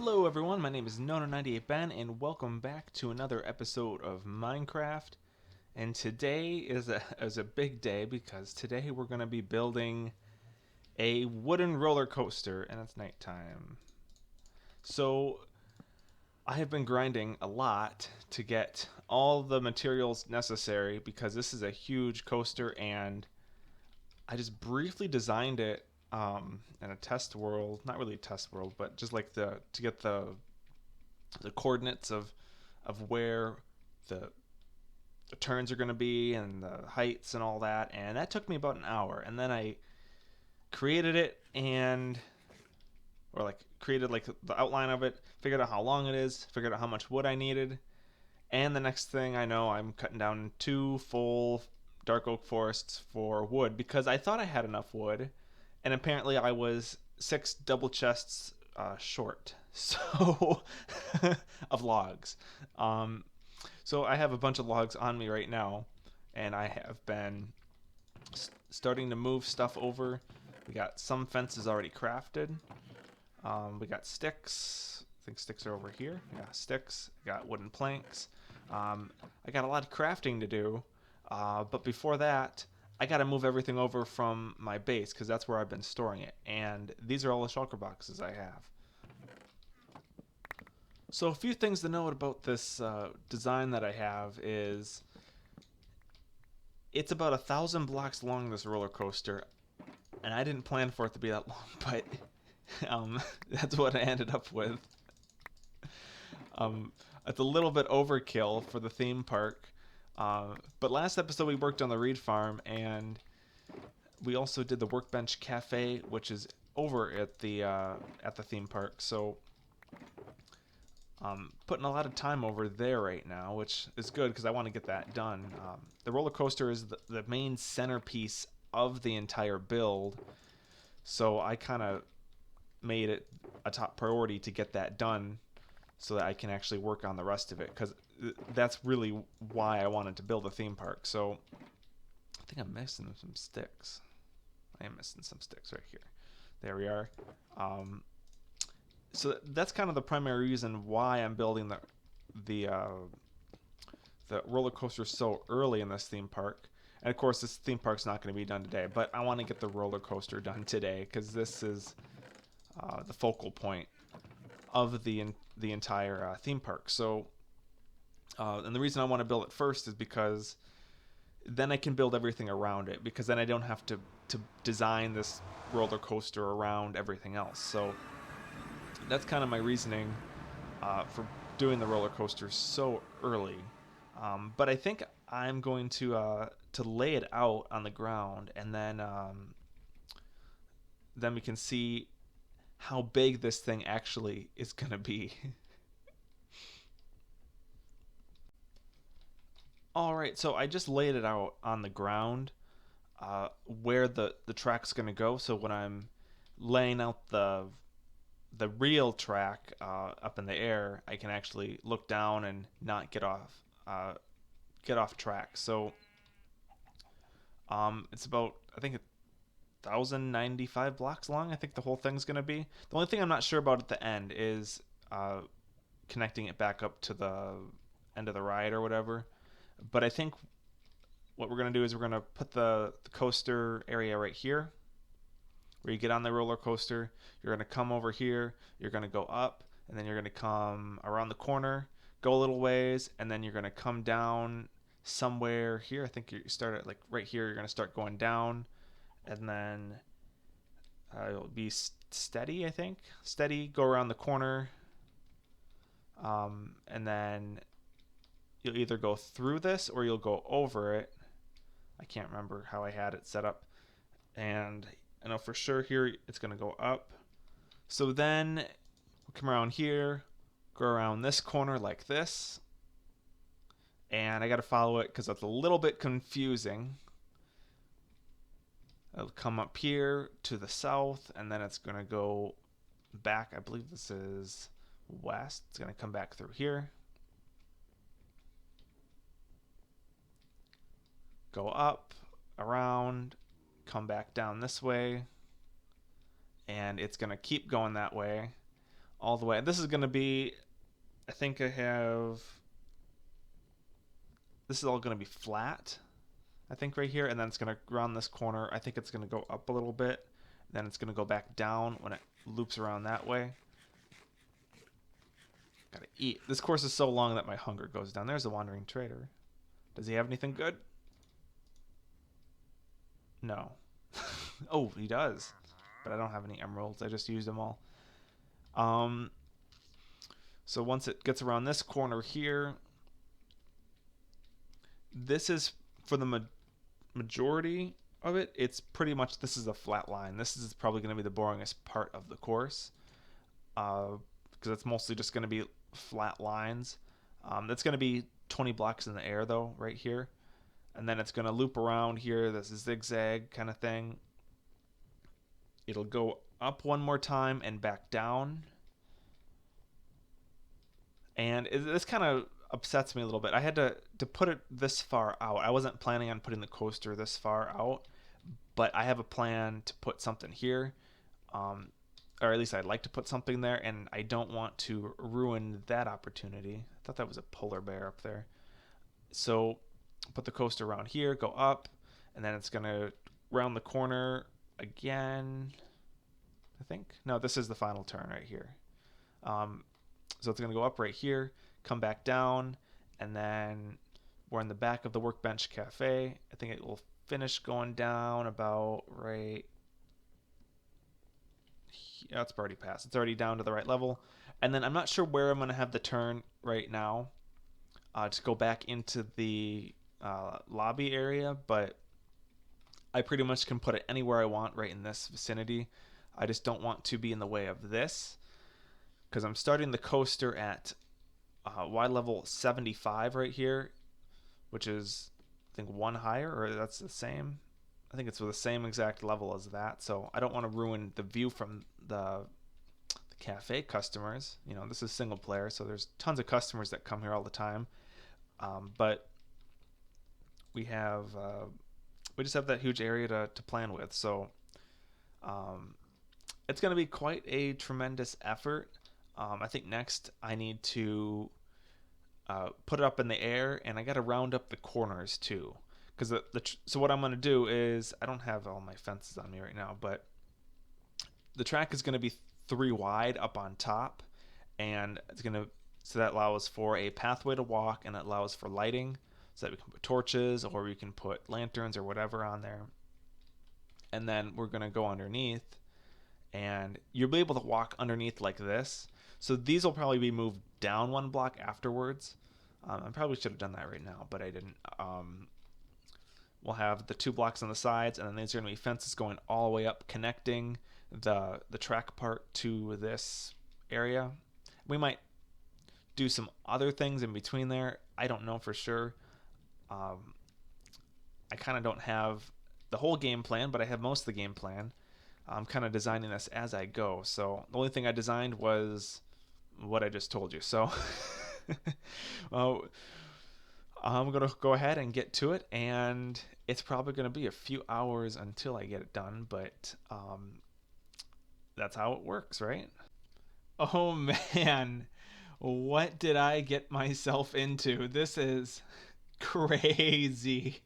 Hello everyone, my name is Nono98Ben and welcome back to another episode of Minecraft. And today is a big day because today we're going to be building a wooden roller coaster and it's nighttime. So I have been grinding a lot to get all the materials necessary because this is a huge coaster and I just briefly designed it in a test world, not really a test world, but just like to get the coordinates of where the the turns are going to be and the heights and all that, and that took me about an hour. And then I created it and or like created like the outline of it, figured out how long it is, figured out how much wood I needed, and the next thing I know, I'm cutting down 2 full dark oak forests for wood because I thought I had enough wood, and apparently I was 6 double chests short. So of logs. Um, so I have a bunch of logs on me right now, and I have been starting to move stuff over. We got some fences already crafted. We got sticks. I think sticks are over here. Yeah, sticks. Got wooden planks. I got a lot of crafting to do, but before that, I got to move everything over from my base because that's where I've been storing it. And these are all the shulker boxes I have. So a few things to note about this design that I have is it's about 1,000 blocks long, this roller coaster, and I didn't plan for it to be that long, but that's what I ended up with. It's a little bit overkill for the theme park, but last episode we worked on the reed farm, and we also did the workbench cafe, which is over at the theme park. So putting a lot of time over there right now, which is good because I want to get that done. The roller coaster is the main centerpiece of the entire build, so I kind of made it a top priority to get that done so that I can actually work on the rest of it because that's really why I wanted to build a theme park. So I think I'm missing some sticks. I am missing some sticks right here. There we are. So that's kind of the primary reason why I'm building the roller coaster so early in this theme park. And of course, this theme park's not going to be done today, but I want to get the roller coaster done today because this is the focal point of the entire theme park. So, and the reason I want to build it first is because then I can build everything around it. Because then I don't have to design this roller coaster around everything else. So that's kind of my reasoning for doing the roller coaster so early. But I think I'm going to lay it out on the ground, and then we can see how big this thing actually is going to be. All right, so I just laid it out on the ground where the track's going to go. So when I'm laying out the real track up in the air, I can actually look down and not get off track. So it's about, I think, 1,095 blocks long. I think the whole thing's gonna be. The only thing I'm not sure about at the end is connecting it back up to the end of the ride or whatever. But I think what we're gonna do is we're gonna put the coaster area right here, where you get on the roller coaster. You're gonna come over here. You're gonna go up, and then you're gonna come around the corner, go a little ways, and then you're gonna come down somewhere here. I think you start at like right here. You're gonna start going down, and then it'll be steady. I think steady. Go around the corner, and then you'll either go through this or you'll go over it. I can't remember how I had it set up, and I know for sure here it's gonna go up. So then we'll come around here, go around this corner like this, and I got to follow it because it's a little bit confusing. It'll come up here to the south, and then it's going to go back. I believe this is west. It's going to come back through here. Go up, around, come back down this way, and it's going to keep going that way all the way. This is going to be, I think I have, this is all going to be flat, I think right here, and then it's going to round this corner. I think it's going to go up a little bit, then it's going to go back down when it loops around that way. Gotta eat. This course is so long that my hunger goes down. There's the wandering trader. Does he have anything good? No. Oh, he does. But I don't have any emeralds. I just used them all. So once it gets around this corner here, this is for the majority of it. It's pretty much, this is a flat line. This is probably going to be the boringest part of the course, because it's mostly just going to be flat lines. That's going to be 20 blocks in the air though, right here. And then it's going to loop around here. This is zigzag kind of thing. It'll go up one more time and back down. And this kind of upsets me a little bit. I had to put it this far out. I wasn't planning on putting the coaster this far out, but I have a plan to put something here. Or at least I'd like to put something there, and I don't want to ruin that opportunity. I thought that was a polar bear up there. So put the coaster around here, go up, and then it's going to round the corner again, I think. No, this is the final turn right here. So it's going to go up right here, come back down, and then we're in the back of the Workbench Cafe. I think it will finish going down about right. Yeah, it's already passed. It's already down to the right level. And then I'm not sure where I'm going to have the turn right now to go back into the lobby area, but I pretty much can put it anywhere I want right in this vicinity. I just don't want to be in the way of this, because I'm starting the coaster at Y level 75 right here, which is, I think, one higher, or that's the same. I think it's the same exact level as that, so I don't want to ruin the view from the cafe customers. You know, this is single player, so there's tons of customers that come here all the time. But we just have that huge area to plan with, so it's going to be quite a tremendous effort. I think next I need to put it up in the air, and I got to round up the corners too. Because so what I'm going to do is, I don't have all my fences on me right now, but the track is going to be 3 wide up on top, and it's going to, so that allows for a pathway to walk, and it allows for lighting, so that we can put torches, or we can put lanterns or whatever on there. And then we're going to go underneath, and you'll be able to walk underneath like this. So these will probably be moved down 1 block afterwards. I probably should have done that right now, but I didn't. We'll have the 2 blocks on the sides, and then there's going to be fences going all the way up, connecting the track part to this area. We might do some other things in between there. I don't know for sure. I kind of don't have the whole game plan, but I have most of the game plan. I'm kind of designing this as I go. So the only thing I designed was what I just told you. So well, I'm going to go ahead and get to it, and it's probably going to be a few hours until I get it done, but that's how it works, right? Oh man, what did I get myself into? This is crazy.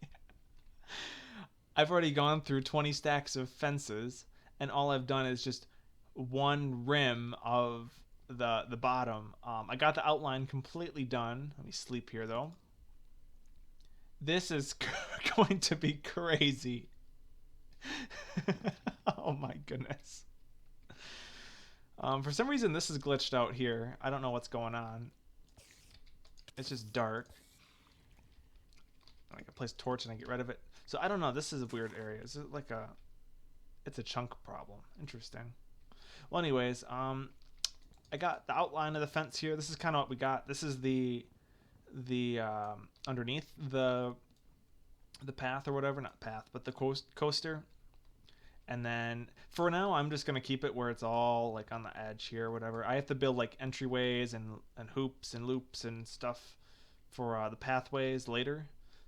I've already gone through 20 stacks of fences, and all I've done is just 1 rim of the bottom. I got the outline completely done. Let me sleep here though. This is going to be crazy. Oh my goodness. For some reason this is glitched out here. I don't know what's going on. It's just dark. I can place a torch and I get rid of it. So I don't know. This is a weird area. Is it like it's a chunk problem? Interesting. Well, anyways, I got the outline of the fence here. This is kind of what we got. This is the underneath the path or whatever, not path, but the coaster. And then for now, I'm just gonna keep it where it's all like on the edge here or whatever. I have to build like entryways and hoops and loops and stuff for the pathways later,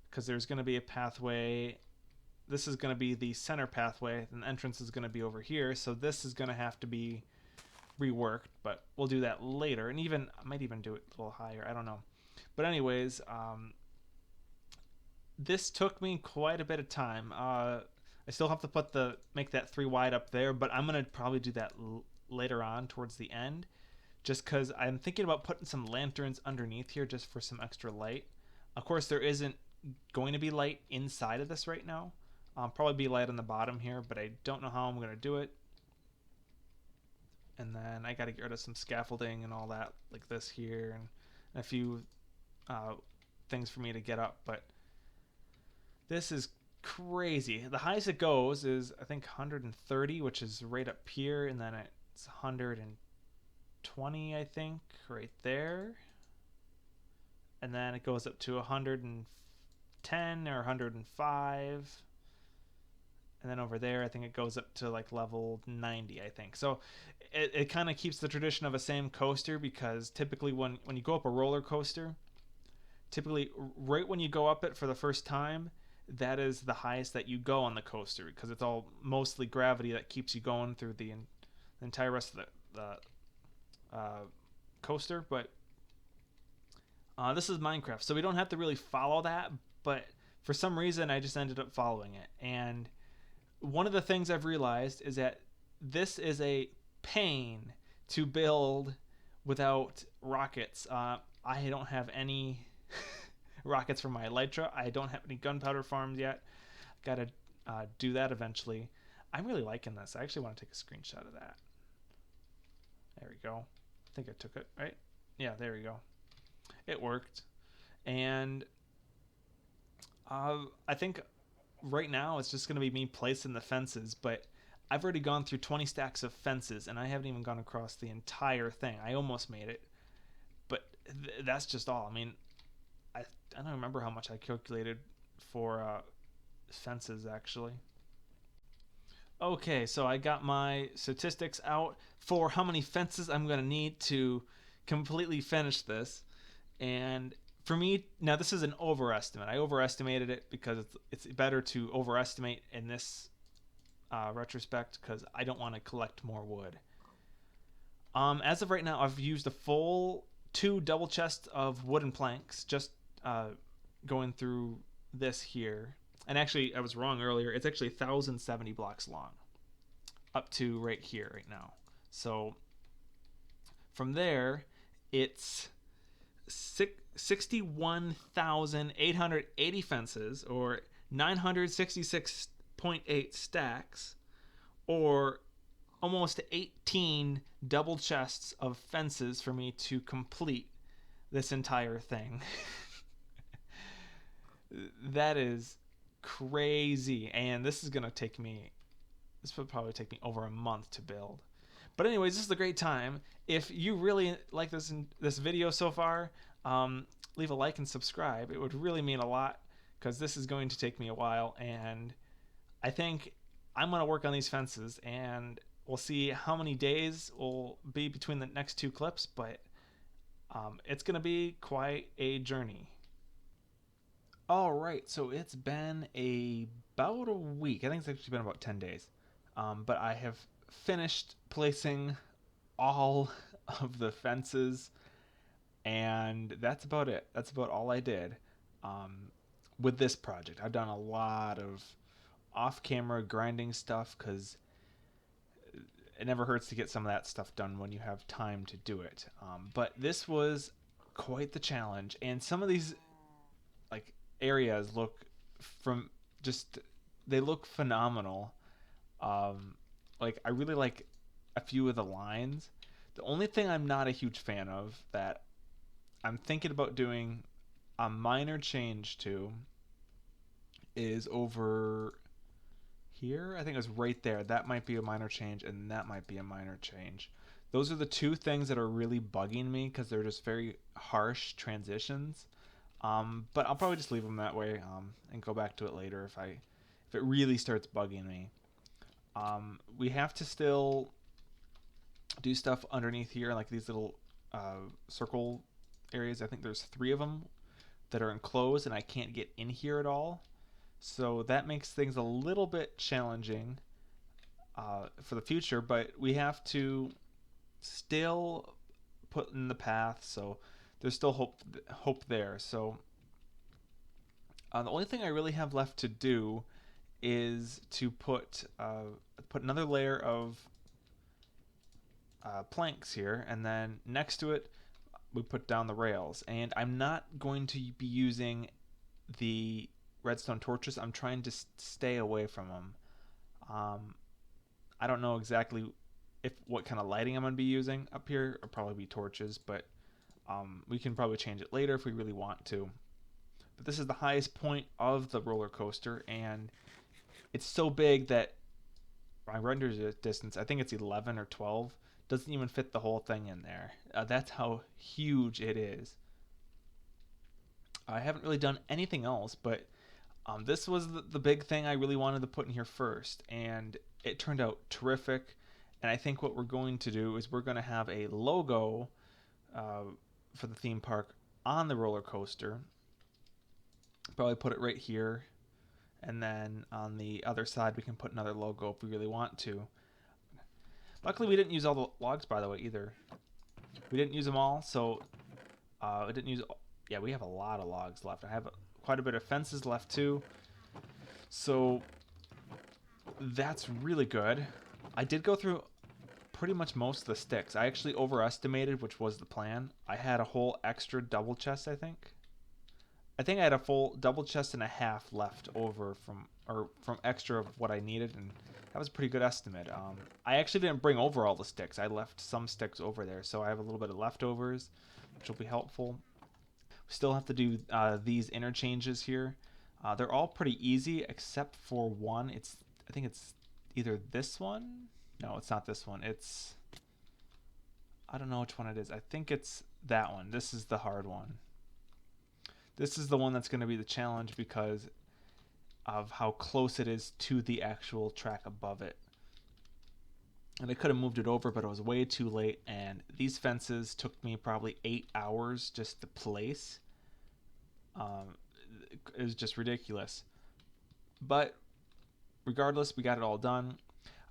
because there's gonna be a pathway. This is gonna be the center pathway, and the entrance is gonna be over here. So this is gonna have to be reworked, but we'll do that later. And even I might even do it a little higher. I don't know. But anyways, this took me quite a bit of time. I still have to make that 3 wide up there, but I'm gonna probably do that later on towards the end, just because I'm thinking about putting some lanterns underneath here just for some extra light. Of course, there isn't going to be light inside of this right now. Probably be light on the bottom here, but I don't know how I'm gonna do it. And then I got to get rid of some scaffolding and all that, like this here, and a few things for me to get up. But this is crazy. The highest it goes is, I think, 130, which is right up here, and then it's 120, I think, right there. And then it goes up to 110 or 105. And then over there, I think it goes up to like level 90, I think. So it kind of keeps the tradition of a same coaster, because typically when you go up a roller coaster, typically right when you go up it for the first time, that is the highest that you go on the coaster, because it's all mostly gravity that keeps you going through the entire rest of the coaster. But this is Minecraft, so we don't have to really follow that, but for some reason I just ended up following it. And one of the things I've realized is that this is a pain to build without rockets. I don't have any rockets for my elytra. I don't have any gunpowder farms yet. Gotta do that eventually. I'm really liking this. I actually want to take a screenshot of that. There we go. I think I took it, right? Yeah, there we go. It worked. And I think right now it's just going to be me placing the fences, but I've already gone through 20 stacks of fences, and I haven't even gone across the entire thing. I almost made it, but that's just all. I mean, I don't remember how much I calculated for fences, actually. Okay, so I got my statistics out for how many fences I'm going to need to completely finish this. And for me, now this is an overestimate. I overestimated it because it's better to overestimate in this retrospect, because I don't want to collect more wood. As of right now, I've used a full 2 double chests of wooden planks, just going through this here. And actually, I was wrong earlier. It's actually 1,070 blocks long, up to right here, right now. So from there, it's 61,880 fences, or 966.8 stacks, or almost 18 double chests of fences for me to complete this entire thing. That is crazy, and this will probably take me over a month to build. But anyways, this is a great time. If you really like this video so far, leave a like and subscribe. It would really mean a lot, because this is going to take me a while, and I think I'm going to work on these fences, and we'll see how many days will be between the next 2 clips, but it's going to be quite a journey. All right, so it's been about a week. I think it's actually been about 10 days. But I have finished placing all of the fences, and that's about it. That's about all I did with this project. I've done a lot of off-camera grinding stuff, because it never hurts to get some of that stuff done when you have time to do it. But this was quite the challenge, and some of these like areas they look phenomenal. Like, I really like a few of the lines. The only thing I'm not a huge fan of, that I'm thinking about doing a minor change to, is over here. I think it was right there. That might be a minor change, and that might be a minor change. Those are the 2 things that are really bugging me, because they're just very harsh transitions. But I'll probably just leave them that way, and go back to it later if it really starts bugging me. We have to still do stuff underneath here, like these little circle areas. I think there's 3 of them that are enclosed, and I can't get in here at all. So that makes things a little bit challenging for the future, but we have to still put in the path, so there's still hope there. So the only thing I really have left to do is to put another layer of planks here, and then next to it we put down the rails. And I'm not going to be using the redstone torches. I'm trying to stay away from them. I don't know exactly what kind of lighting I'm going to be using up here. It'll probably be torches, but we can probably change it later if we really want to. But this is the highest point of the roller coaster, and it's so big that my render distance, I think it's 11 or 12, doesn't even fit the whole thing in there. That's how huge it is. I haven't really done anything else, but this was the big thing I really wanted to put in here first, and it turned out terrific. And I think what we're going to do is we're going to have a logo for the theme park on the roller coaster. Probably put it right here, and then on the other side we can put another logo if we really want to. Luckily we didn't use all the logs, by the way, either. We didn't use them all, so we didn't use. Yeah, we have a lot of logs left. I have quite a bit of fences left too, so that's really good. I did go through pretty much most of the sticks. I actually overestimated, which was the plan. I had a whole extra double chest, I think I had a full double chest and a half left over from extra of what I needed, and that was a pretty good estimate. I actually didn't bring over all the sticks. I left some sticks over there, so I have a little bit of leftovers, which will be helpful. We still have to do these interchanges here. They're all pretty easy except for one. I think it's either this one. No, it's not this one. I don't know which one it is. I think it's that one. This is the hard one. This is the one that's going to be the challenge because of how close it is to the actual track above it. And I could have moved it over, but it was way too late, and these fences took me probably 8 hours just to place. It was just ridiculous. But regardless, we got it all done.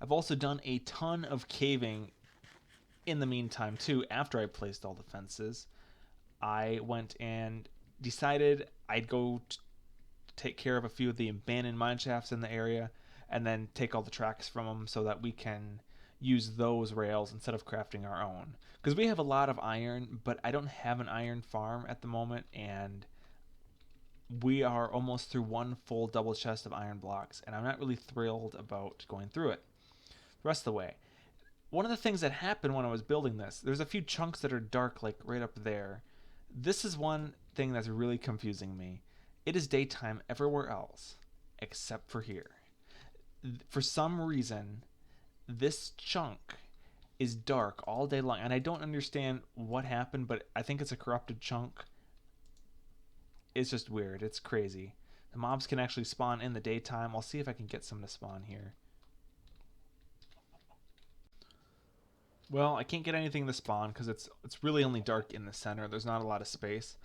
I've also done a ton of caving in the meantime too. After I placed all the fences, I went and decided I'd go take care of a few of the abandoned mine shafts in the area, and then take all the tracks from them so that we can use those rails instead of crafting our own. Because we have a lot of iron, but I don't have an iron farm at the moment, and we are almost through one full double chest of iron blocks, and I'm not really thrilled about going through it the rest of the way. One of the things that happened when I was building this, there's a few chunks that are dark, like right up there. This is one thing that's really confusing me. It is daytime everywhere else except for here. For some reason, this chunk is dark all day long, and I don't understand what happened, but I think it's a corrupted chunk. It's just weird. It's crazy. The mobs can actually spawn in the daytime. I'll see if I can get some to spawn here. Well, I can't get anything to spawn because it's really only dark in the center. There's not a lot of space.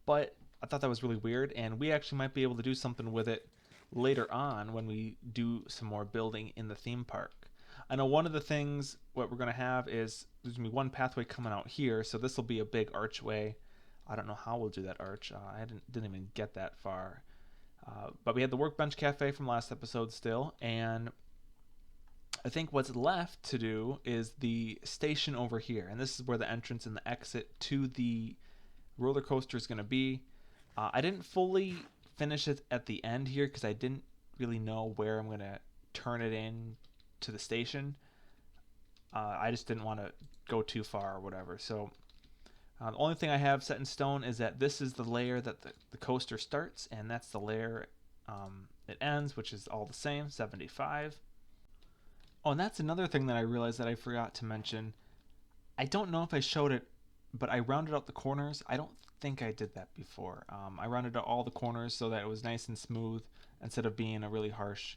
But I thought that was really weird, and we actually might be able to do something with it later on when we do some more building in the theme park. I know one of the things what we're going to have is there's going to be one pathway coming out here, so this will be a big archway. I don't know how we'll do that arch. I didn't even get that far. But we had the Workbench Cafe from last episode still, and I think what's left to do is the station over here, and this is where the entrance and the exit to the roller coaster is going to be. I didn't fully finish it at the end here because I didn't really know where I'm going to turn it in to the station. I just didn't want to go too far or whatever. So the only thing I have set in stone is that this is the layer that the coaster starts, and that's the layer it ends, which is all the same, 75. Oh, and that's another thing that I realized that I forgot to mention. I don't know if I showed it, but I rounded out the corners. I don't think I did that before. I rounded out all the corners so that it was nice and smooth instead of being a really harsh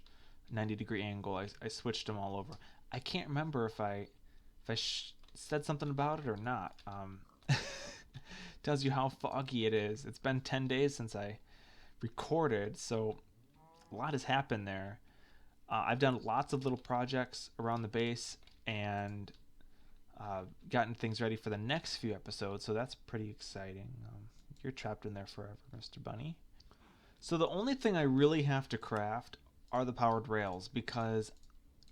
90-degree angle. I switched them all over. I can't remember if I said something about it or not. Tells you how foggy it is. It's been 10 days since I recorded, so a lot has happened there. I've done lots of little projects around the base, and gotten things ready for the next few episodes, so that's pretty exciting. You're trapped in there forever, Mr. Bunny. So the only thing I really have to craft are the powered rails, because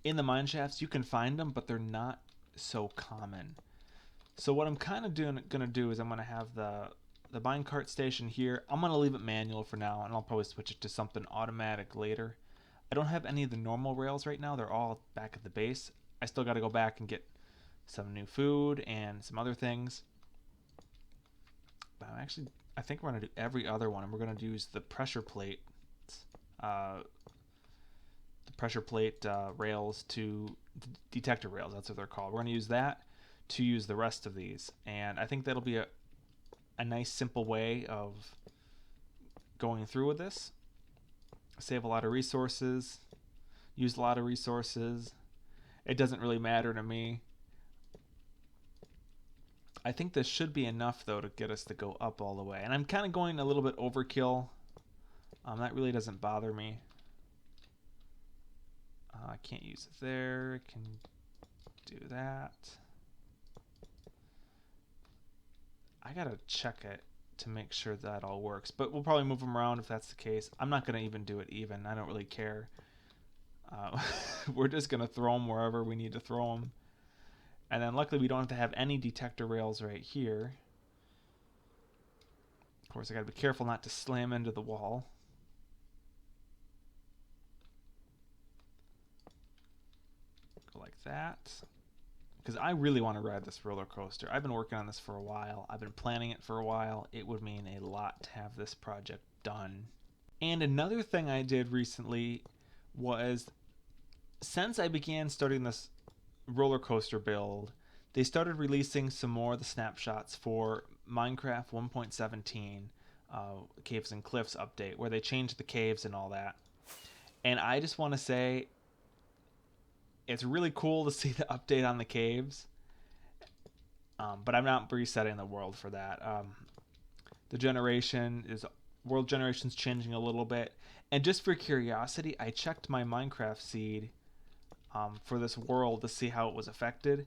in the mine shafts you can find them, but they're not so common. So what I'm kind of gonna do is I'm gonna have the minecart station here. I'm gonna leave it manual for now, and I'll probably switch it to something automatic later. I don't have any of the normal rails right now. They're all back at the base. I still got to go back and get some new food and some other things. But I think we're gonna do every other one, and we're gonna use the pressure plate, uh, rails to detector rails. That's what they're called. We're gonna use that to use the rest of these, and I think that'll be a nice simple way of going through with this. Save a lot of resources, use a lot of resources. It doesn't really matter to me. I think this should be enough though to get us to go up all the way, and I'm kind of going a little bit overkill. That really doesn't bother me. I can't use it there. I can do that. I gotta check it to make sure that all works, but we'll probably move them around if that's the case. I'm not gonna even do it even. I don't really care. We're just gonna throw them wherever we need to throw them, and then luckily we don't have to have any detector rails right here. Of course, I gotta be careful not to slam into the wall. Go like that. Because I really want to ride this roller coaster. I've been working on this for a while. I've been planning it for a while. It would mean a lot to have this project done. And another thing I did recently was, since I began starting this roller coaster build, they started releasing some more of the snapshots for Minecraft 1.17 Caves and Cliffs update, where they changed the caves and all that. And I just want to say, it's really cool to see the update on the caves, but I'm not resetting the world for that. The world generation's changing a little bit, and just for curiosity, I checked my Minecraft seed for this world to see how it was affected,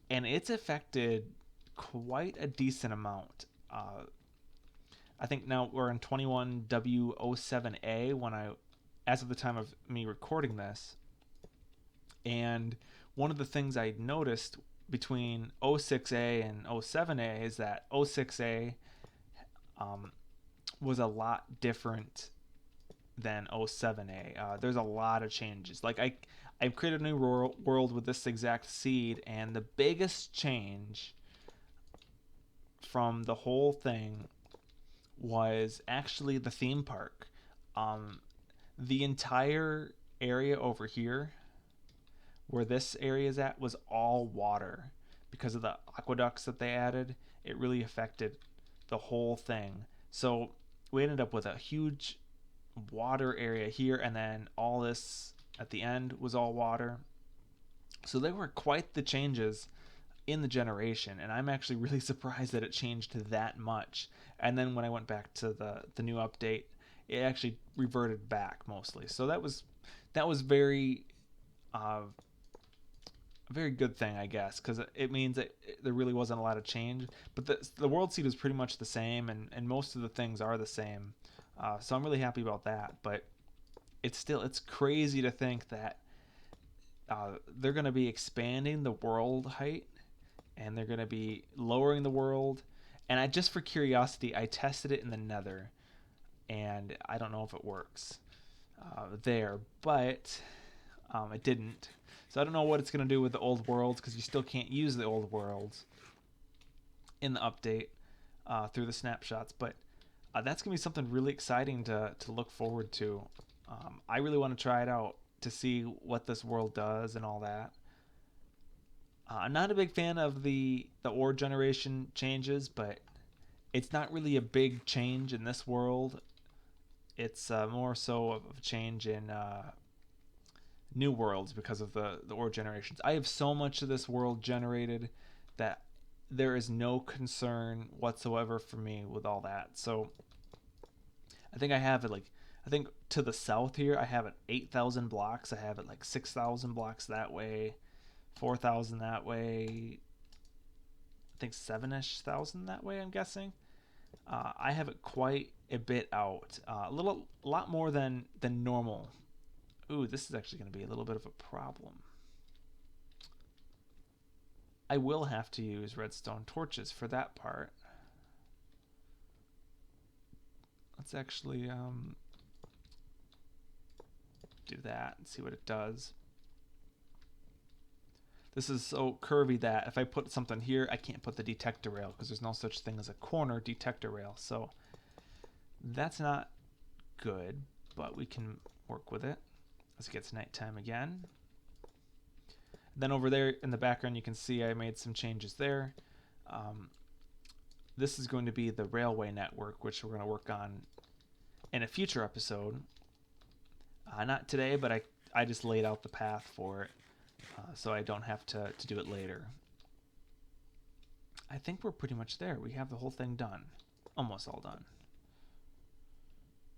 and it's affected quite a decent amount. I think now we're in 21W07A as of the time of me recording this. And one of the things I noticed between 06A and 07A is that 06A was a lot different than 07A. There's a lot of changes. Like I've created a new world with this exact seed, and the biggest change from the whole thing was actually the theme park. The entire area over here, where this area is at, was all water because of the aqueducts that they added. It really affected the whole thing. So we ended up with a huge water area here, and then all this at the end was all water. So there were quite the changes in the generation, and I'm actually really surprised that it changed that much. And then when I went back to the new update, it actually reverted back mostly. So that was very a very good thing, I guess, because it means that there really wasn't a lot of change. But the world seed is pretty much the same, and most of the things are the same. So I'm really happy about that. But it's crazy to think that they're going to be expanding the world height, and they're going to be lowering the world. And just for curiosity, I tested it in the Nether, and I don't know if it works there, but it didn't. So I don't know what it's going to do with the old worlds, because you still can't use the old worlds in the update through the snapshots. But that's going to be something really exciting to look forward to. I really want to try it out to see what this world does and all that. I'm not a big fan of the ore generation changes, but it's not really a big change in this world. It's more so of a change in new worlds because of the ore generations. I have so much of this world generated that there is no concern whatsoever for me with all that. So I think I have it I think to the south here, I have it 8,000 blocks. I have it 6,000 blocks that way, 4,000 that way, I think 7-ish thousand that way, I'm guessing. I have it quite a bit out, a lot more than normal. Ooh, this is actually going to be a little bit of a problem. I will have to use redstone torches for that part. Let's actually do that and see what it does. This is so curvy that if I put something here, I can't put the detector rail because there's no such thing as a corner detector rail. So that's not good, but we can work with it as it gets nighttime again. Then over there in the background, you can see I made some changes there. This is going to be the railway network, which we're going to work on in a future episode. Not today, but I just laid out the path for it, so I don't have to do it later. I think we're pretty much there. We have the whole thing done. Almost all done.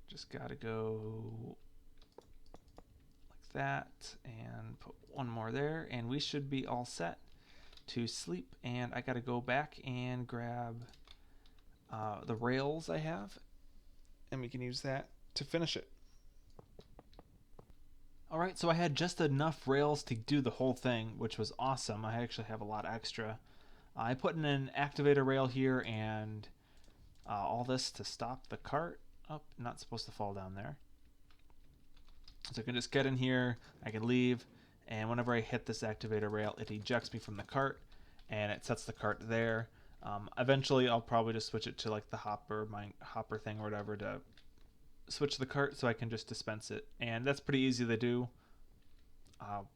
Just gotta go like that and put one more there, and we should be all set to sleep. And I gotta go back and grab the rails I have, and we can use that to finish it. Alright, so I had just enough rails to do the whole thing, which was awesome. I actually have a lot extra. I put in an activator rail here and all this to stop the cart. Oh, not supposed to fall down there. So I can just get in here, I can leave, and whenever I hit this activator rail, it ejects me from the cart, and it sets the cart there. Eventually, I'll probably just switch it to like the my hopper thing or whatever to switch the cart so I can just dispense it. And that's pretty easy to do.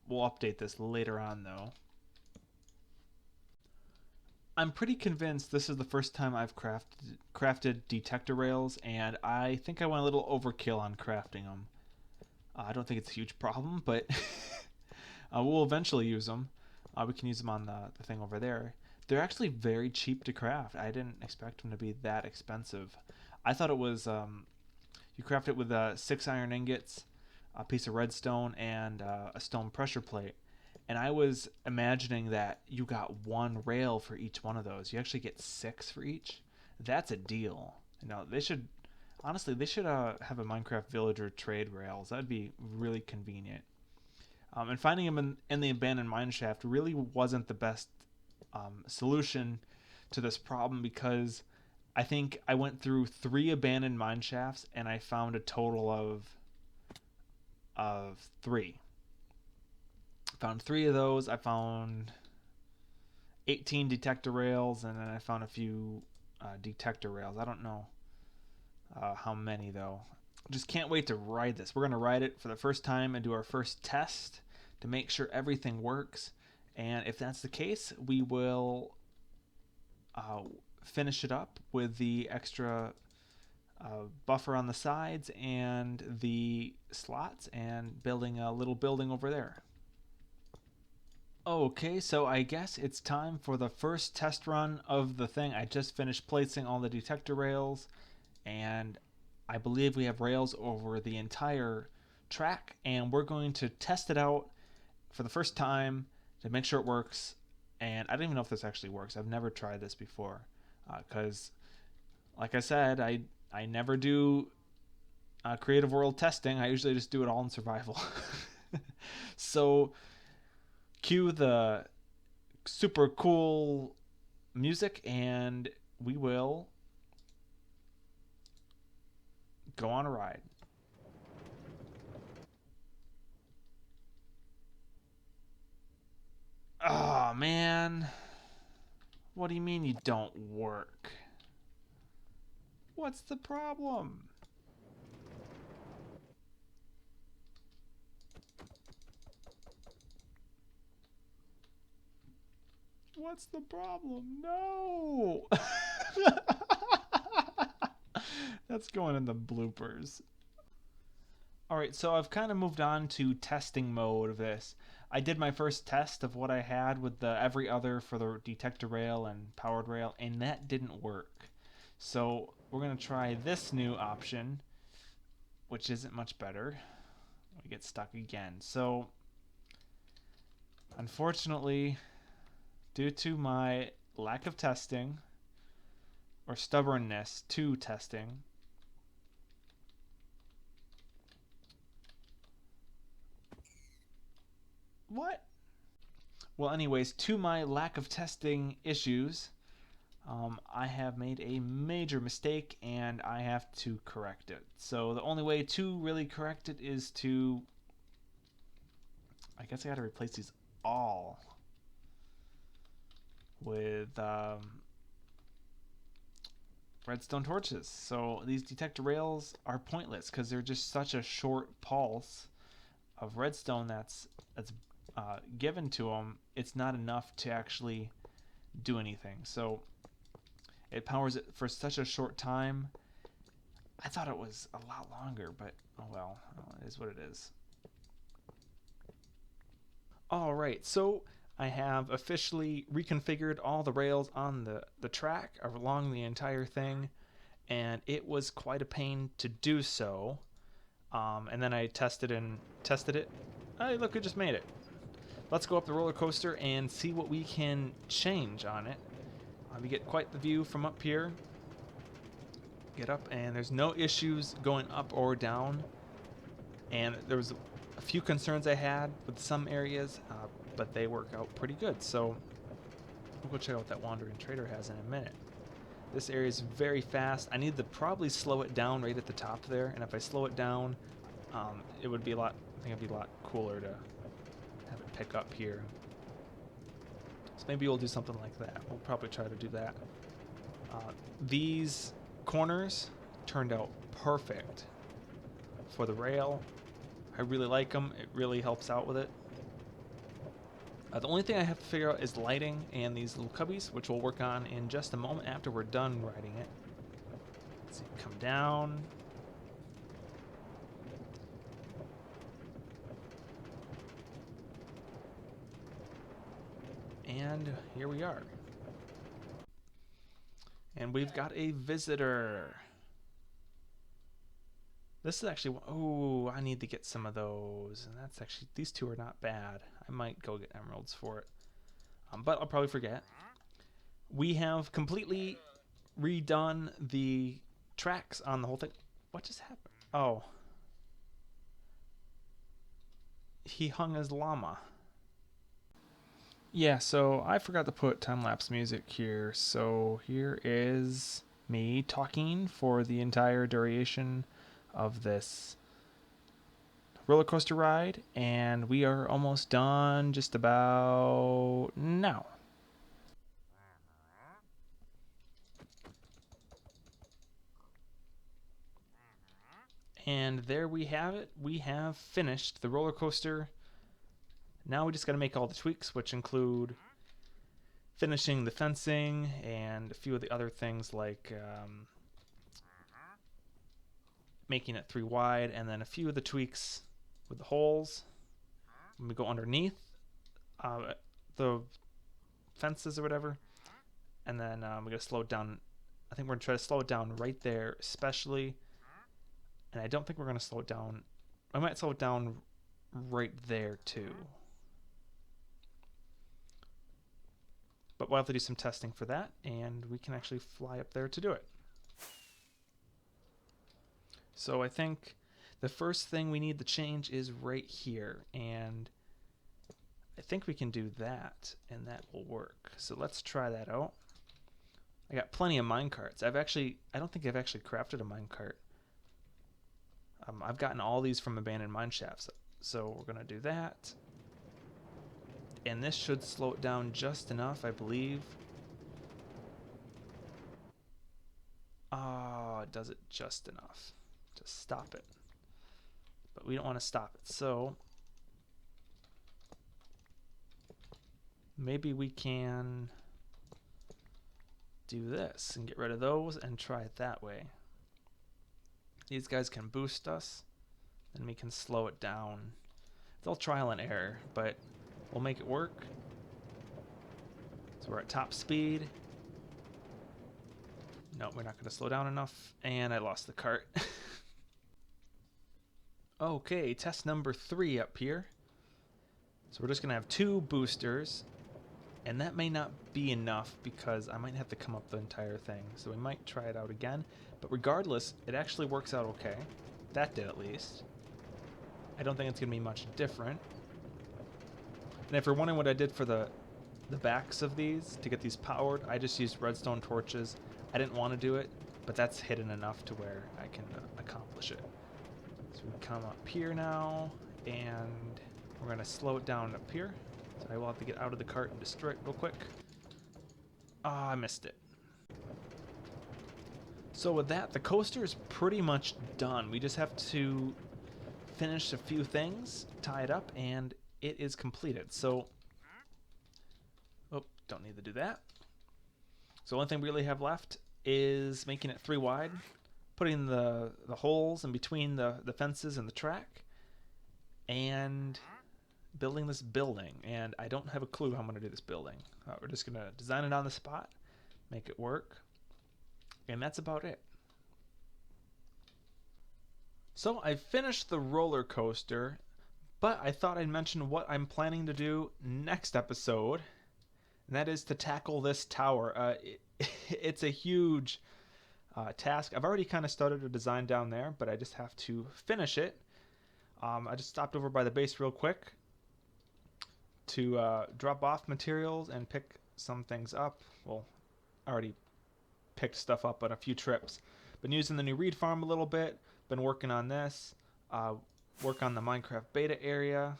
We'll update this later on though. I'm pretty convinced this is the first time I've crafted detector rails, and I think I went a little overkill on crafting them. I don't think it's a huge problem, but we'll eventually use them. We can use them on the thing over there. They're actually very cheap to craft. I didn't expect them to be that expensive. I thought it was you craft it with 6 iron ingots, a piece of redstone, and a stone pressure plate. And I was imagining that you got 1 rail for each one of those. You actually get 6 for each. That's a deal. You know, they should have a Minecraft villager trade rails. That'd be really convenient. And finding them in the abandoned mineshaft really wasn't the best solution to this problem, because I think I went through 3 abandoned mineshafts and I found a total of 3. Found 3 of those. I found 18 detector rails, and then I found a few detector rails. I don't know how many though. Just can't wait to ride this. We're going to ride it for the first time and do our first test to make sure everything works. And if that's the case, we will finish it up with the extra buffer on the sides and the slots, and building a little building over there. Okay, so I guess it's time for the first test run of the thing. I just finished placing all the detector rails, and I believe we have rails over the entire track, and we're going to test it out for the first time to make sure it works. And I don't even know if this actually works. I've never tried this before, because like I said, I never do creative world testing. I usually just do it all in survival. So cue the super cool music and we will go on a ride. Oh man, what do you mean you don't work? What's the problem? What's the problem? No! That's going in the bloopers. Alright, so I've kind of moved on to testing mode of this. I did my first test of what I had with the every other for the detector rail and powered rail, and that didn't work. So we're going to try this new option, which isn't much better. We get stuck again. So unfortunately, due to my lack of testing or stubbornness to testing. What? Well, anyways, to my lack of testing issues, I have made a major mistake and I have to correct it. So the only way to really correct it is to, I guess I got to replace these all with redstone torches. So these detector rails are pointless because they're just such a short pulse of redstone that's given to them. It's not enough to actually do anything. So it powers it for such a short time. I thought it was a lot longer, but oh well, it is what it is. All right, so I have officially reconfigured all the rails on the track along the entire thing, and it was quite a pain to do so. And then I tested it. Hey, look, it just made it. Let's go up the roller coaster and see what we can change on it. We get quite the view from up here. Get up, and there's no issues going up or down. And there was a few concerns I had with some areas, but they work out pretty good. So we'll go check out what that Wandering Trader has in a minute. This area is very fast. I need to probably slow it down right at the top there, and if I slow it down, it would be a lot. I think it'd be a lot cooler to have it pick up here. So maybe we'll do something like that. We'll probably try to do that. These corners turned out perfect for the rail. I really like them. It really helps out with it. The only thing I have to figure out is lighting and these little cubbies, which we'll work on in just a moment after we're done riding it. Let's see, come down. And here we are. And we've got a visitor. This is actually, oh, I need to get some of those. And that's actually, these two are not bad. I might go get emeralds for it. But I'll probably forget. We have completely redone the tracks on the whole thing. What just happened? Oh. He hung his llama. Yeah, so I forgot to put time-lapse music here. So here is me talking for the entire duration of this roller coaster ride, and we are almost done just about now. And there we have it. We have finished the roller coaster. Now we just got to make all the tweaks, which include finishing the fencing and a few of the other things like making it 3 wide, and then a few of the tweaks with the holes. When we go underneath the fences or whatever, and then we got to slow it down. I think we're going to try to slow it down right there, especially. And I don't think we're going to slow it down. I might slow it down right there, too. But we'll have to do some testing for that, and we can actually fly up there to do it. So I think the first thing we need to change is right here, and I think we can do that, and that will work. So let's try that out. I got plenty of minecarts. I don't think I've actually crafted a minecart. I've gotten all these from abandoned mine shafts, so we're gonna do that. And this should slow it down just enough, I believe. Oh, it does it just enough to stop it. But we don't want to stop it, so maybe we can do this and get rid of those and try it that way. These guys can boost us, and we can slow it down. It's all trial and error, but we'll make it work. So we're at top speed. No, we're not going to slow down enough, and I lost the cart. Okay, test number 3 up here. So we're just going to have 2 boosters. And that may not be enough because I might have to come up the entire thing. So we might try it out again. But regardless, it actually works out okay. That did at least. I don't think it's going to be much different. And if you're wondering what I did for the backs of these to get these powered, I just used redstone torches. I didn't want to do it, but that's hidden enough to where I can accomplish it. So we come up here now, and we're going to slow it down up here. So I will have to get out of the cart and destroy it real quick. Ah, I missed it. So with that, the coaster is pretty much done. We just have to finish a few things, tie it up, and it is completed. So, oh, don't need to do that. So the only thing we really have left is making it 3 wide, putting the holes in between the fences and the track, and building this building. And I don't have a clue how I'm going to do this building. We're just going to design it on the spot, make it work, and that's about it. So I finished the roller coaster, but I thought I'd mention what I'm planning to do next episode, and that is to tackle this tower. It's a huge task. I've already kind of started a design down there, but I just have to finish it. I just stopped over by the base real quick to drop off materials and pick some things up. Well, I already picked stuff up on a few trips. Been using the new reed farm a little bit. Been working on this. Work on the Minecraft beta area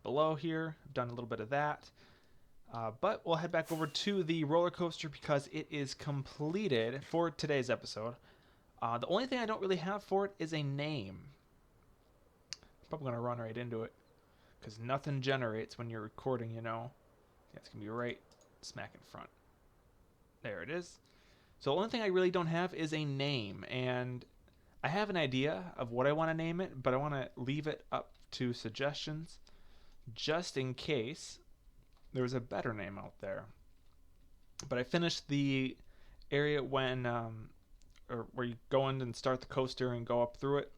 below here. I've done a little bit of that. But we'll head back over to the roller coaster because it is completed for today's episode. The only thing I don't really have for it is a name. I'm probably going to run right into it because nothing generates when you're recording, you know. Yeah, it's going to be right smack in front. There it is. So the only thing I really don't have is a name, and I have an idea of what I want to name it, but I want to leave it up to suggestions just in case there's a better name out there. But I finished the area when or where you go in and start the coaster and go up through it,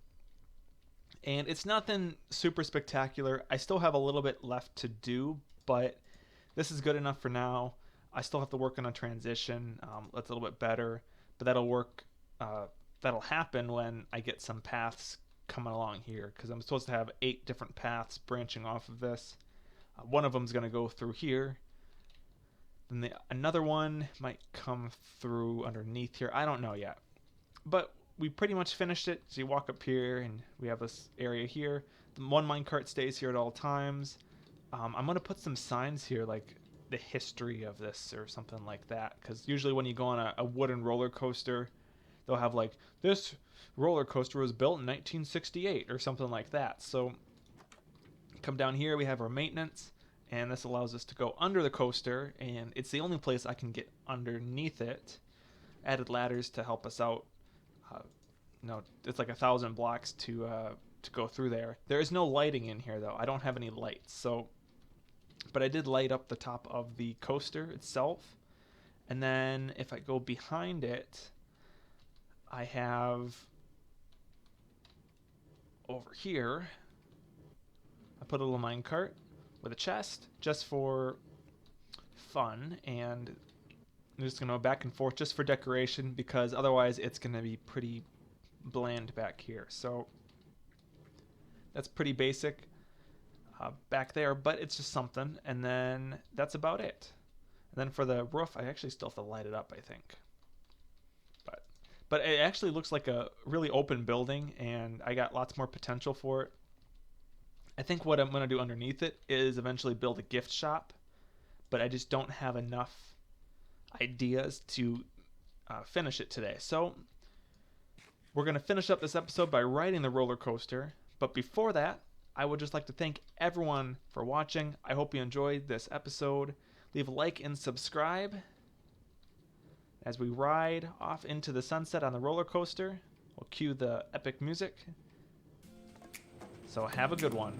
and it's nothing super spectacular. I still have a little bit left to do, but this is good enough for now. I still have to work on a transition that's a little bit better, but that'll work. That'll happen when I get some paths coming along here, because I'm supposed to have 8 different paths branching off of this. One of them is going to go through here. Then another one might come through underneath here. I don't know yet. But we pretty much finished it. So you walk up here, and we have this area here. The one minecart stays here at all times. I'm going to put some signs here, like the history of this or something like that. Because usually when you go on a wooden roller coaster, they'll have like, this roller coaster was built in 1968 or something like that. So come down here, we have our maintenance, and this allows us to go under the coaster, and it's the only place I can get underneath it. Added ladders to help us out. It's like 1,000 blocks to go through there. There is no lighting in here though. I don't have any lights, but I did light up the top of the coaster itself. And then if I go behind it, I have over here, I put a little minecart with a chest just for fun, and I'm just going to go back and forth just for decoration, because otherwise it's going to be pretty bland back here. So that's pretty basic back there, but it's just something. And then that's about it. And then for the roof, I actually still have to light it up, I think. But it actually looks like a really open building, and I got lots more potential for it. I think what I'm going to do underneath it is eventually build a gift shop, but I just don't have enough ideas to finish it today. So we're going to finish up this episode by riding the roller coaster. But before that, I would just like to thank everyone for watching. I hope you enjoyed this episode. Leave a like and subscribe as we ride off into the sunset on the roller coaster. We'll cue the epic music. So have a good one.